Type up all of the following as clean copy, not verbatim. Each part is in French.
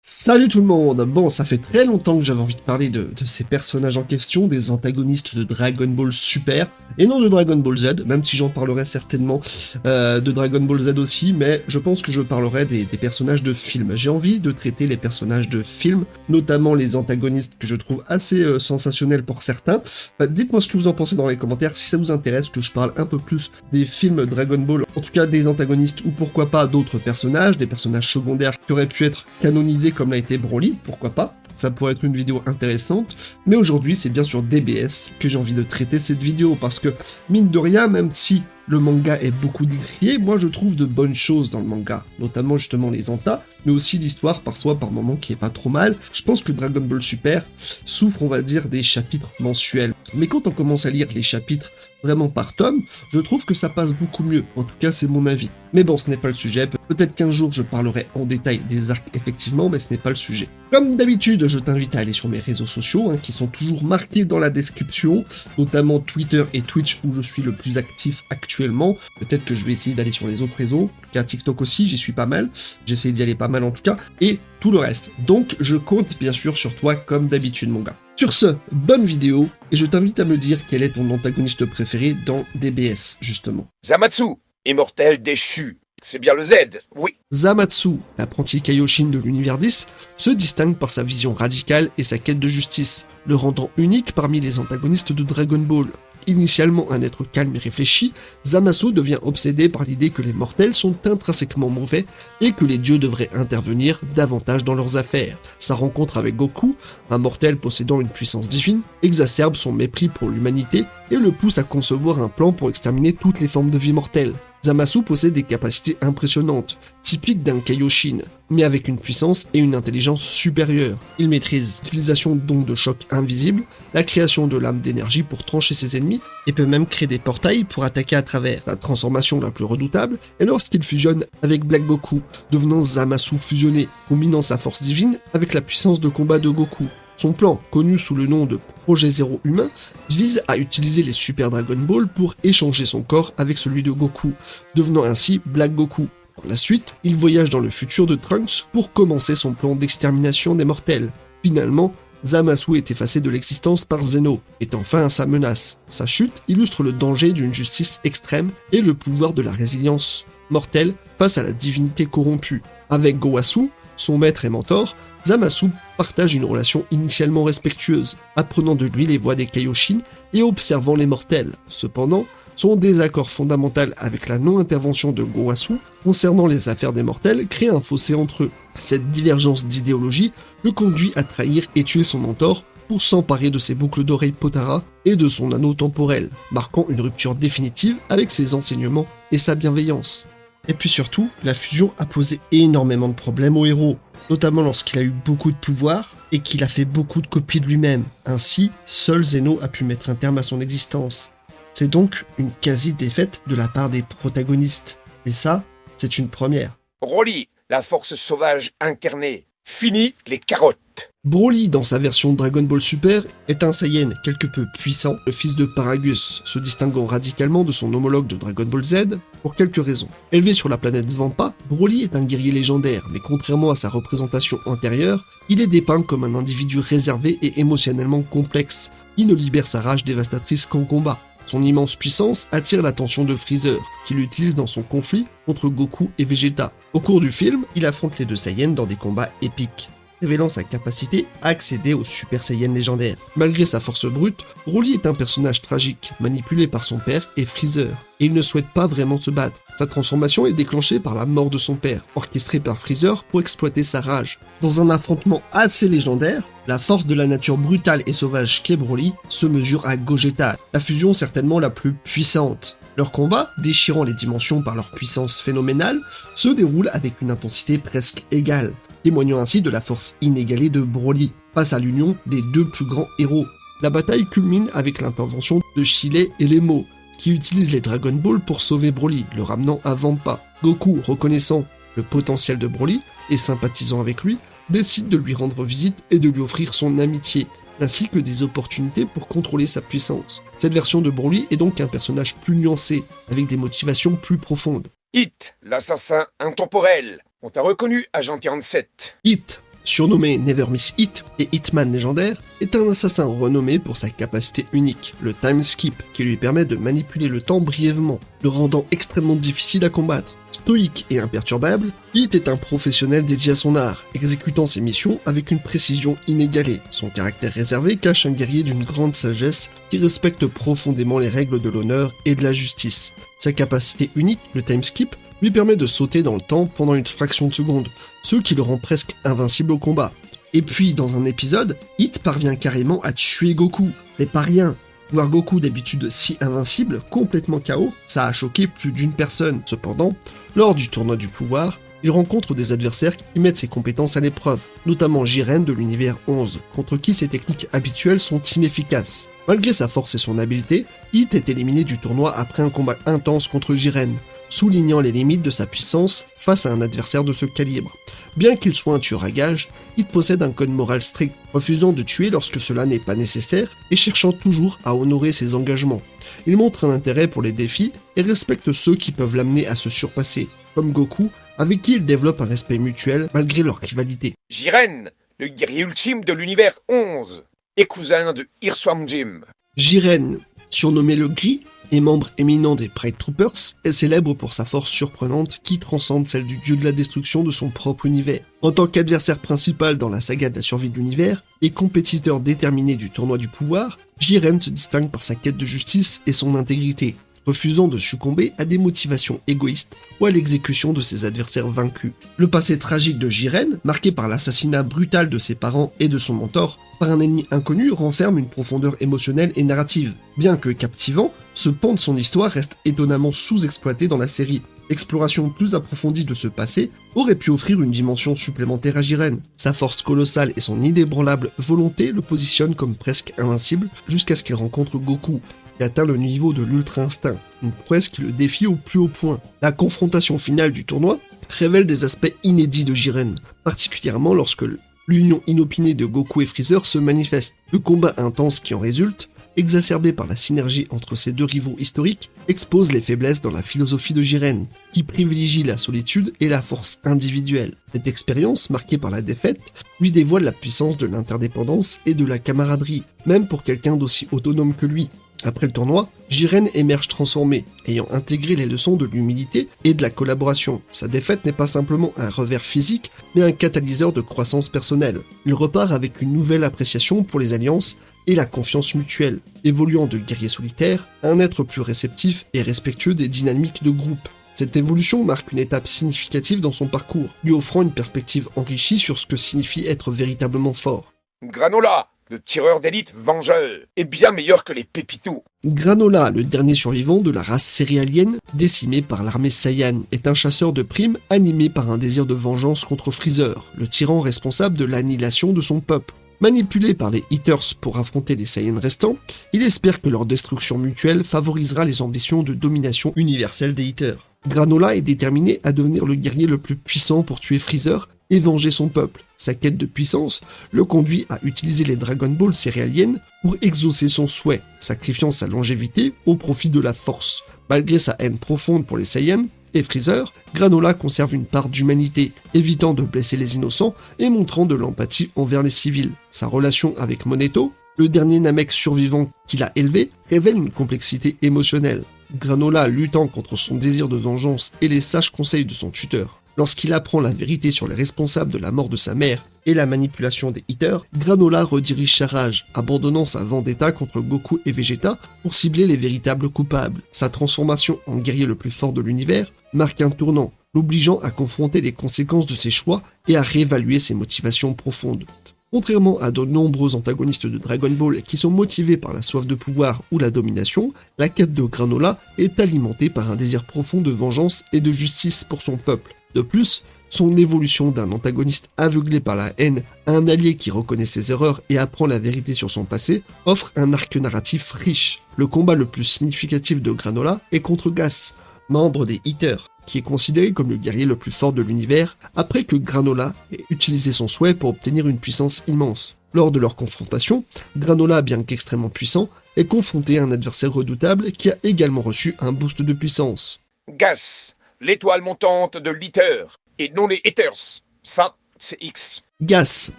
Salut tout le monde. Bon, ça fait très longtemps que j'avais envie de parler de ces personnages en question, des antagonistes de Dragon Ball Super, et non de Dragon Ball Z, même si j'en parlerai certainement de Dragon Ball Z aussi, mais je pense que je parlerai des personnages de films. J'ai envie de traiter les personnages de films, notamment les antagonistes que je trouve assez sensationnels pour certains. Dites-moi ce que vous en pensez dans les commentaires, si ça vous intéresse que je parle un peu plus des films Dragon Ball, en tout cas des antagonistes, ou pourquoi pas d'autres personnages, des personnages secondaires qui auraient pu être canonisés comme l'a été Broly, pourquoi pas, ça pourrait être une vidéo intéressante, mais aujourd'hui c'est bien sûr DBS que j'ai envie de traiter cette vidéo, parce que mine de rien, même si le manga est beaucoup décrié, moi je trouve de bonnes choses dans le manga, notamment justement les antas, mais aussi l'histoire parfois par moments qui est pas trop mal. Je pense que Dragon Ball Super souffre, on va dire, des chapitres mensuels, mais quand on commence à lire les chapitres vraiment par tome, je trouve que ça passe beaucoup mieux, en tout cas c'est mon avis. Mais bon, ce n'est pas le sujet, peut-être qu'un jour je parlerai en détail des arcs effectivement, mais ce n'est pas le sujet. Comme d'habitude, je t'invite à aller sur mes réseaux sociaux, qui sont toujours marqués dans la description, notamment Twitter et Twitch où je suis le plus actif actuellement. Peut-être que je vais essayer d'aller sur les autres réseaux, en tout cas TikTok aussi, j'y suis pas mal, j'essaie d'y aller pas mal en tout cas, et tout le reste. Donc je compte bien sûr sur toi comme d'habitude mon gars. Sur ce, bonne vidéo, et je t'invite à me dire quel est ton antagoniste préféré dans DBS, justement. Zamatsu, immortel déchu. C'est bien le Z, oui. Zamatsu, l'apprenti Kaioshin de l'univers 10, se distingue par sa vision radicale et sa quête de justice, le rendant unique parmi les antagonistes de Dragon Ball. Initialement un être calme et réfléchi, Zamasu devient obsédé par l'idée que les mortels sont intrinsèquement mauvais et que les dieux devraient intervenir davantage dans leurs affaires. Sa rencontre avec Goku, un mortel possédant une puissance divine, exacerbe son mépris pour l'humanité et le pousse à concevoir un plan pour exterminer toutes les formes de vie mortelle. Zamasu possède des capacités impressionnantes, typiques d'un Kaioshin, mais avec une puissance et une intelligence supérieures. Il maîtrise l'utilisation d'ondes de choc invisibles, la création de lames d'énergie pour trancher ses ennemis, et peut même créer des portails pour attaquer à travers. La transformation la plus redoutable est lorsqu'il fusionne avec Black Goku, devenant Zamasu fusionné, combinant sa force divine avec la puissance de combat de Goku. Son plan, connu sous le nom de Projet Zéro Humain, vise à utiliser les Super Dragon Ball pour échanger son corps avec celui de Goku, devenant ainsi Black Goku. Par la suite, il voyage dans le futur de Trunks pour commencer son plan d'extermination des mortels. Finalement, Zamasu est effacé de l'existence par Zeno, étant fin à sa menace. Sa chute illustre le danger d'une justice extrême et le pouvoir de la résilience mortelle face à la divinité corrompue. Avec Gowasu, son maître et mentor, Zamasu partage une relation initialement respectueuse, apprenant de lui les voies des Kaioshin et observant les mortels. Cependant, son désaccord fondamental avec la non-intervention de Gowasu concernant les affaires des mortels crée un fossé entre eux. Cette divergence d'idéologie le conduit à trahir et tuer son mentor pour s'emparer de ses boucles d'oreilles Potara et de son anneau temporel, marquant une rupture définitive avec ses enseignements et sa bienveillance. Et puis surtout, la fusion a posé énormément de problèmes au héros, notamment lorsqu'il a eu beaucoup de pouvoir et qu'il a fait beaucoup de copies de lui-même. Ainsi, seul Zeno a pu mettre un terme à son existence. C'est donc une quasi-défaite de la part des protagonistes. Et ça, c'est une première. Broly, la force sauvage incarnée. Fini les carottes. Broly, dans sa version Dragon Ball Super, est un Saiyan quelque peu puissant, le fils de Paragus, se distinguant radicalement de son homologue de Dragon Ball Z pour quelques raisons. Élevé sur la planète Vampa, Broly est un guerrier légendaire, mais contrairement à sa représentation antérieure, il est dépeint comme un individu réservé et émotionnellement complexe, qui ne libère sa rage dévastatrice qu'en combat. Son immense puissance attire l'attention de Freezer, qui l'utilise dans son conflit contre Goku et Vegeta. Au cours du film, il affronte les deux Saiyans dans des combats épiques, révélant sa capacité à accéder au Super Saiyan légendaire. Malgré sa force brute, Broly est un personnage tragique, manipulé par son père et Freezer, et il ne souhaite pas vraiment se battre. Sa transformation est déclenchée par la mort de son père, orchestrée par Freezer pour exploiter sa rage. Dans un affrontement assez légendaire, la force de la nature brutale et sauvage qu'est Broly se mesure à Gogeta, la fusion certainement la plus puissante. Leur combat, déchirant les dimensions par leur puissance phénoménale, se déroule avec une intensité presque égale, témoignant ainsi de la force inégalée de Broly, face à l'union des deux plus grands héros. La bataille culmine avec l'intervention de Chile et Lemo, qui utilisent les Dragon Ball pour sauver Broly, le ramenant à Vampa. Goku, reconnaissant le potentiel de Broly et sympathisant avec lui, décide de lui rendre visite et de lui offrir son amitié, ainsi que des opportunités pour contrôler sa puissance. Cette version de Broly est donc un personnage plus nuancé, avec des motivations plus profondes. Hit, l'assassin intemporel. On t'a reconnu, Agent 47. Hit, surnommé Never Miss Hit et Hitman légendaire, est un assassin renommé pour sa capacité unique, le time skip, qui lui permet de manipuler le temps brièvement, le rendant extrêmement difficile à combattre. Stoïque et imperturbable, Hit est un professionnel dédié à son art, exécutant ses missions avec une précision inégalée. Son caractère réservé cache un guerrier d'une grande sagesse qui respecte profondément les règles de l'honneur et de la justice. Sa capacité unique, le time skip, lui permet de sauter dans le temps pendant une fraction de seconde, ce qui le rend presque invincible au combat. Et puis, dans un épisode, Hit parvient carrément à tuer Goku, mais pas rien. Voir Goku d'habitude si invincible, complètement KO, ça a choqué plus d'une personne. Cependant, lors du tournoi du pouvoir, il rencontre des adversaires qui mettent ses compétences à l'épreuve, notamment Jiren de l'univers 11, contre qui ses techniques habituelles sont inefficaces. Malgré sa force et son habileté, Hit est éliminé du tournoi après un combat intense contre Jiren, soulignant les limites de sa puissance face à un adversaire de ce calibre. Bien qu'il soit un tueur à gages, Hit possède un code moral strict, refusant de tuer lorsque cela n'est pas nécessaire et cherchant toujours à honorer ses engagements. Il montre un intérêt pour les défis et respecte ceux qui peuvent l'amener à se surpasser, comme Goku, avec qui il développe un respect mutuel malgré leur rivalité. Jiren, le guerrier ultime de l'univers 11, et cousin de Hirswam Jim. Jiren, surnommé le Gris, et membre éminent des Pride Troopers, est célèbre pour sa force surprenante qui transcende celle du dieu de la destruction de son propre univers. En tant qu'adversaire principal dans la saga de la survie de l'univers, et compétiteur déterminé du tournoi du pouvoir, Jiren se distingue par sa quête de justice et son intégrité, refusant de succomber à des motivations égoïstes ou à l'exécution de ses adversaires vaincus. Le passé tragique de Jiren, marqué par l'assassinat brutal de ses parents et de son mentor, par un ennemi inconnu, renferme une profondeur émotionnelle et narrative. Bien que captivant, ce pan de son histoire reste étonnamment sous-exploité dans la série. L'exploration plus approfondie de ce passé aurait pu offrir une dimension supplémentaire à Jiren. Sa force colossale et son inébranlable volonté le positionnent comme presque invincible jusqu'à ce qu'il rencontre Goku, qui atteint le niveau de l'ultra-instinct, une prouesse qui le défie au plus haut point. La confrontation finale du tournoi révèle des aspects inédits de Jiren, particulièrement lorsque l'union inopinée de Goku et Freezer se manifeste. Le combat intense qui en résulte, exacerbé par la synergie entre ces deux rivaux historiques, expose les faiblesses dans la philosophie de Jiren, qui privilégie la solitude et la force individuelle. Cette expérience, marquée par la défaite, lui dévoile la puissance de l'interdépendance et de la camaraderie, même pour quelqu'un d'aussi autonome que lui. Après le tournoi, Jiren émerge transformé, ayant intégré les leçons de l'humilité et de la collaboration. Sa défaite n'est pas simplement un revers physique, mais un catalyseur de croissance personnelle. Il repart avec une nouvelle appréciation pour les alliances et la confiance mutuelle, évoluant de guerrier solitaire à un être plus réceptif et respectueux des dynamiques de groupe. Cette évolution marque une étape significative dans son parcours, lui offrant une perspective enrichie sur ce que signifie être véritablement fort. Granola, le tireur d'élite vengeur, est bien meilleur que les Pépitos. Granola, le dernier survivant de la race céréalienne, décimée par l'armée Saiyan, est un chasseur de primes animé par un désir de vengeance contre Freezer, le tyran responsable de l'annihilation de son peuple. Manipulé par les Eaters pour affronter les Saiyans restants, il espère que leur destruction mutuelle favorisera les ambitions de domination universelle des Eaters. Granola est déterminé à devenir le guerrier le plus puissant pour tuer Freezer et venger son peuple. Sa quête de puissance le conduit à utiliser les Dragon Ball céréaliennes pour exaucer son souhait, sacrifiant sa longévité au profit de la force. Malgré sa haine profonde pour les Saiyans et Freezer, Granola conserve une part d'humanité, évitant de blesser les innocents et montrant de l'empathie envers les civils. Sa relation avec Moneto, le dernier Namek survivant qu'il a élevé, révèle une complexité émotionnelle. Granola luttant contre son désir de vengeance et les sages conseils de son tuteur. Lorsqu'il apprend la vérité sur les responsables de la mort de sa mère et la manipulation des Eaters, Granola redirige sa rage, abandonnant sa vendetta contre Goku et Vegeta pour cibler les véritables coupables. Sa transformation en guerrier le plus fort de l'univers marque un tournant, l'obligeant à confronter les conséquences de ses choix et à réévaluer ses motivations profondes. Contrairement à de nombreux antagonistes de Dragon Ball qui sont motivés par la soif de pouvoir ou la domination, la quête de Granola est alimentée par un désir profond de vengeance et de justice pour son peuple. De plus, son évolution d'un antagoniste aveuglé par la haine à un allié qui reconnaît ses erreurs et apprend la vérité sur son passé offre un arc narratif riche. Le combat le plus significatif de Granola est contre Gas, membre des Eaters, qui est considéré comme le guerrier le plus fort de l'univers après que Granola ait utilisé son souhait pour obtenir une puissance immense. Lors de leur confrontation, Granola, bien qu'extrêmement puissant, est confronté à un adversaire redoutable qui a également reçu un boost de puissance. Gas, l'étoile montante de l'Eater, et non les Haters. Ça, c'est X. Gas,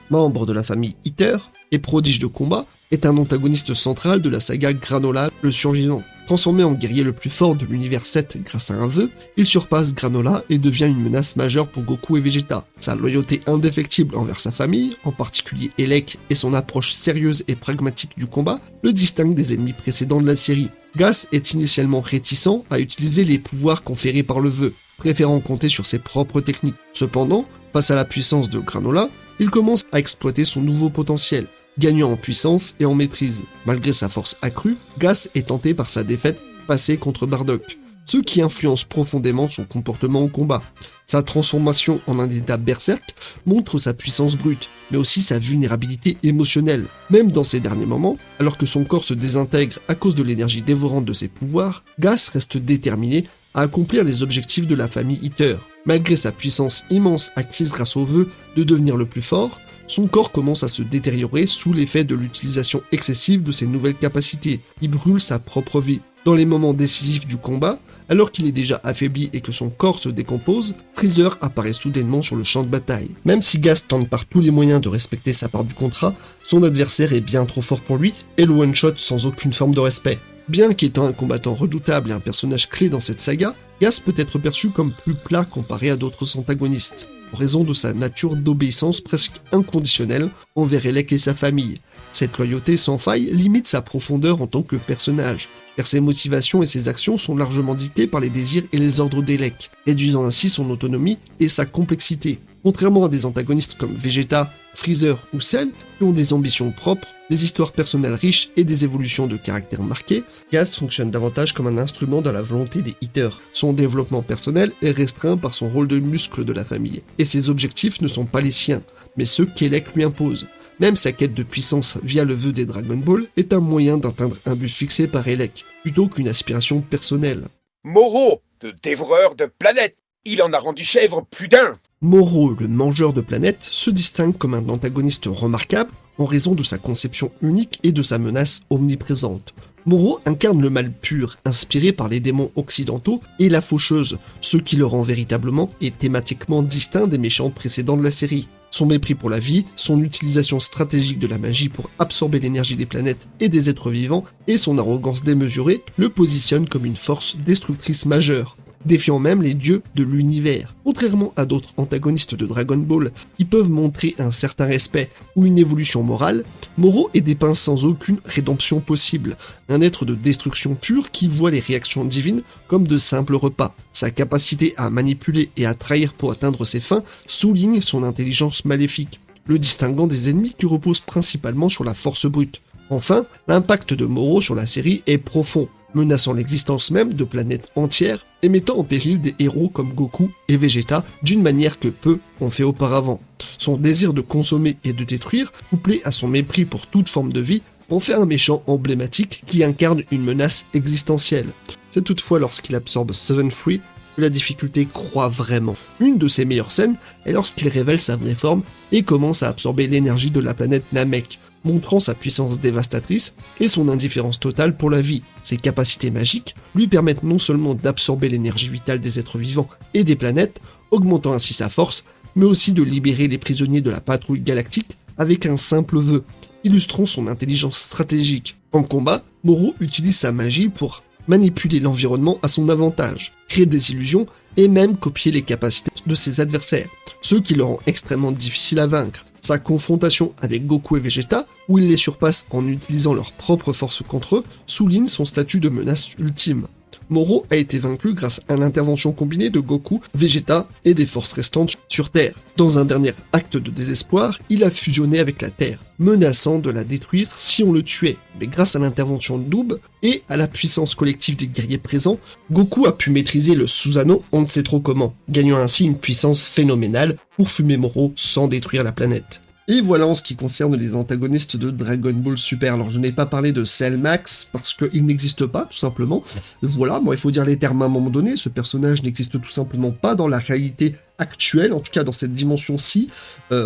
membre de la famille Eater et prodige de combat, est un antagoniste central de la saga Granola, le survivant. Transformé en guerrier le plus fort de l'univers 7 grâce à un vœu, il surpasse Granola et devient une menace majeure pour Goku et Vegeta. Sa loyauté indéfectible envers sa famille, en particulier Elec, et son approche sérieuse et pragmatique du combat, le distinguent des ennemis précédents de la série. Gas est initialement réticent à utiliser les pouvoirs conférés par le vœu, préférant compter sur ses propres techniques. Cependant, face à la puissance de Granola, il commence à exploiter son nouveau potentiel, gagnant en puissance et en maîtrise. Malgré sa force accrue, Gas est tenté par sa défaite passée contre Bardock, ce qui influence profondément son comportement au combat. Sa transformation en un état berserk montre sa puissance brute, mais aussi sa vulnérabilité émotionnelle. Même dans ces derniers moments, alors que son corps se désintègre à cause de l'énergie dévorante de ses pouvoirs, Gas reste déterminé à accomplir les objectifs de la famille Eater. Malgré sa puissance immense acquise grâce au vœu de devenir le plus fort, son corps commence à se détériorer sous l'effet de l'utilisation excessive de ses nouvelles capacités. Il brûle sa propre vie. Dans les moments décisifs du combat, alors qu'il est déjà affaibli et que son corps se décompose, Freezer apparaît soudainement sur le champ de bataille. Même si Gas tente par tous les moyens de respecter sa part du contrat, son adversaire est bien trop fort pour lui et le one-shot sans aucune forme de respect. Bien qu'étant un combattant redoutable et un personnage clé dans cette saga, Gas peut être perçu comme plus plat comparé à d'autres antagonistes, en raison de sa nature d'obéissance presque inconditionnelle envers Elec et sa famille. Cette loyauté sans faille limite sa profondeur en tant que personnage, car ses motivations et ses actions sont largement dictées par les désirs et les ordres d'Elec, réduisant ainsi son autonomie et sa complexité. Contrairement à des antagonistes comme Vegeta, Freezer ou Cell, qui ont des ambitions propres, des histoires personnelles riches et des évolutions de caractère marquées, Gas fonctionne davantage comme un instrument dans la volonté des Eaters. Son développement personnel est restreint par son rôle de muscle de la famille, et ses objectifs ne sont pas les siens, mais ceux qu'Elec lui impose. Même sa quête de puissance via le vœu des Dragon Ball est un moyen d'atteindre un but fixé par Elec, plutôt qu'une aspiration personnelle. Moro, le dévoreur de planètes, il en a rendu chèvre plus d'un. Moro, le mangeur de planètes, se distingue comme un antagoniste remarquable en raison de sa conception unique et de sa menace omniprésente. Moro incarne le mal pur, inspiré par les démons occidentaux et la faucheuse, ce qui le rend véritablement et thématiquement distinct des méchants précédents de la série. Son mépris pour la vie, son utilisation stratégique de la magie pour absorber l'énergie des planètes et des êtres vivants, et son arrogance démesurée le positionnent comme une force destructrice majeure, défiant même les dieux de l'univers. Contrairement à d'autres antagonistes de Dragon Ball qui peuvent montrer un certain respect ou une évolution morale, Moro est dépeint sans aucune rédemption possible, un être de destruction pure qui voit les réactions divines comme de simples repas. Sa capacité à manipuler et à trahir pour atteindre ses fins souligne son intelligence maléfique, le distinguant des ennemis qui reposent principalement sur la force brute. Enfin, l'impact de Moro sur la série est profond, menaçant l'existence même de planètes entières et mettant en péril des héros comme Goku et Vegeta d'une manière que peu ont fait auparavant. Son désir de consommer et de détruire, couplé à son mépris pour toute forme de vie, en fait un méchant emblématique qui incarne une menace existentielle. C'est toutefois lorsqu'il absorbe Seven Free que la difficulté croît vraiment. Une de ses meilleures scènes est lorsqu'il révèle sa vraie forme et commence à absorber l'énergie de la planète Namek, montrant sa puissance dévastatrice et son indifférence totale pour la vie. Ses capacités magiques lui permettent non seulement d'absorber l'énergie vitale des êtres vivants et des planètes, augmentant ainsi sa force, mais aussi de libérer les prisonniers de la patrouille galactique avec un simple vœu, illustrant son intelligence stratégique. En combat, Moro utilise sa magie pour manipuler l'environnement à son avantage, créer des illusions et même copier les capacités de ses adversaires, ce qui le rend extrêmement difficile à vaincre. Sa confrontation avec Goku et Vegeta, où il les surpasse en utilisant leurs propres forces contre eux, souligne son statut de menace ultime. Moro a été vaincu grâce à l'intervention combinée de Goku, Vegeta et des forces restantes sur Terre. Dans un dernier acte de désespoir, il a fusionné avec la Terre, menaçant de la détruire si on le tuait. Mais grâce à l'intervention de Noob et à la puissance collective des guerriers présents, Goku a pu maîtriser le Susanoo on ne sait trop comment, gagnant ainsi une puissance phénoménale pour fumer Moro sans détruire la planète. Et voilà en ce qui concerne les antagonistes de Dragon Ball Super. Alors je n'ai pas parlé de Cell Max parce qu'il n'existe pas tout simplement. Voilà, bon il faut dire les termes à un moment donné, ce personnage n'existe tout simplement pas dans la réalité actuelle, en tout cas dans cette dimension-ci.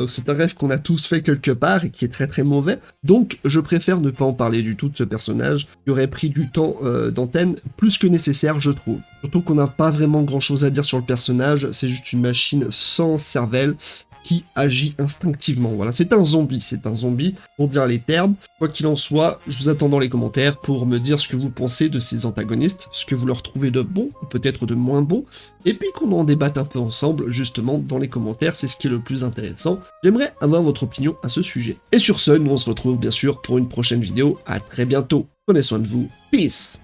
C'est un rêve qu'on a tous fait quelque part et qui est très très mauvais. Donc je préfère ne pas en parler du tout de ce personnage qui aurait pris du temps d'antenne plus que nécessaire je trouve. Surtout qu'on n'a pas vraiment grand chose à dire sur le personnage, c'est juste une machine sans cervelle. qui agit instinctivement. Voilà, c'est un zombie, pour dire les termes. Quoi qu'il en soit, je vous attends dans les commentaires pour me dire ce que vous pensez de ces antagonistes, ce que vous leur trouvez de bon, ou peut-être de moins bon, et puis qu'on en débatte un peu ensemble, justement, dans les commentaires, c'est ce qui est le plus intéressant. J'aimerais avoir votre opinion à ce sujet. Et sur ce, nous on se retrouve bien sûr pour une prochaine vidéo, à très bientôt. Prenez soin de vous, peace!